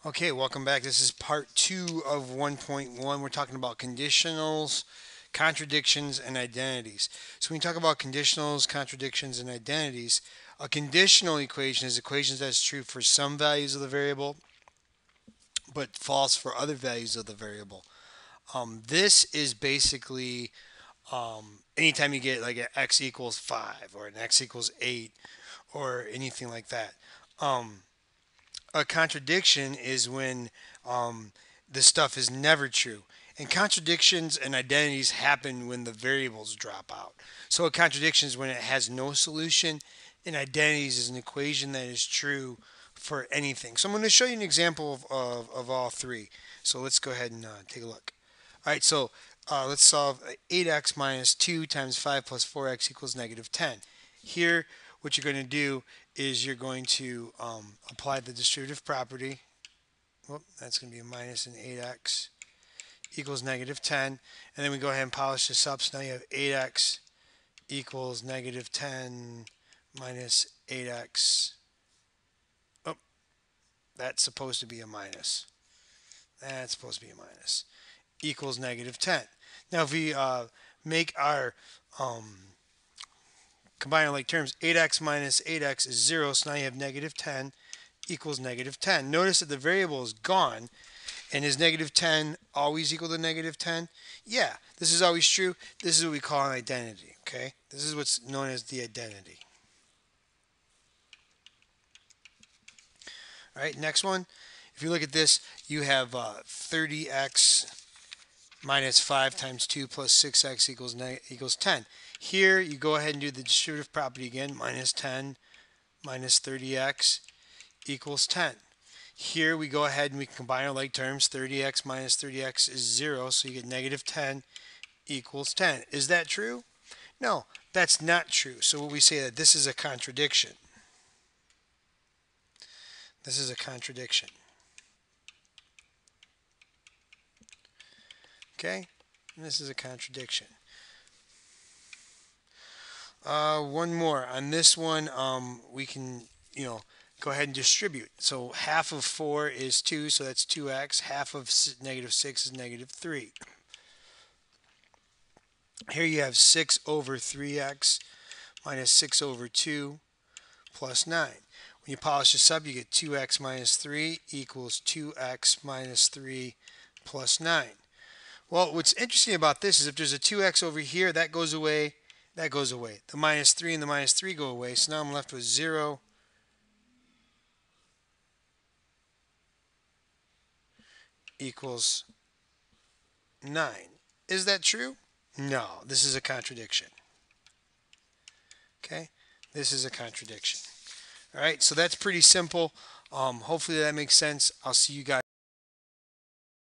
Okay, welcome back. This is part 2 of 1.1. We're talking about conditionals, contradictions, and identities. So when you talk about conditionals, contradictions, and identities, a conditional equation is equations that's true for some values of the variable, but false for other values of the variable. This is basically anytime you get like an x equals 5 or an x equals 8 or anything like that. Um, a contradiction is when this stuff is never true. And contradictions and identities happen when the variables drop out. So a contradiction is when it has no solution, and identities is an equation that is true for anything. So I'm going to show you an example of all three. So let's go ahead and take a look. All right, so let's solve 8x minus 2 times 5 plus 4x equals negative 10. Here, what you're going to do is you're going to apply the distributive property. Whoop, that's going to be a minus in 8x equals negative 10. And then we go ahead and polish this up. So now you have 8x equals negative 10 minus 8x. Oh, that's supposed to be a minus. That's supposed to be a minus. Equals negative 10. Now if we make our combining like terms, 8x minus 8x is 0, so now you have negative 10 equals negative 10. Notice that the variable is gone, and is negative 10 always equal to negative 10? Yeah, this is always true. This is what we call an identity, okay? This is what's known as the identity. All right, next one. If you look at this, you have 30x minus 5 times 2 plus 6x equals 10. Here, you go ahead and do the distributive property again. Minus 10 minus 30x equals 10. Here we go ahead and we combine our like terms. 30x minus 30x is 0, so you get negative 10 equals 10. Is that true? No, that's not true. So what we say that this is a contradiction. This is a contradiction. Okay? And this is a contradiction. One more. On this one, we can, go ahead and distribute. So half of 4 is 2, so that's 2x. Half of negative 6 is negative 3. Here you have 6 over 3x minus 6 over 2 plus 9. When you polish this up, you get 2x minus 3 equals 2x minus 3 plus 9. Well, what's interesting about this is if there's a 2x over here, that goes away, that goes away. The minus 3 and the minus 3 go away, so now I'm left with 0 equals 9. Is that true? No, this is a contradiction. Okay, this is a contradiction. All right, so that's pretty simple. Hopefully that makes sense. I'll see you guys.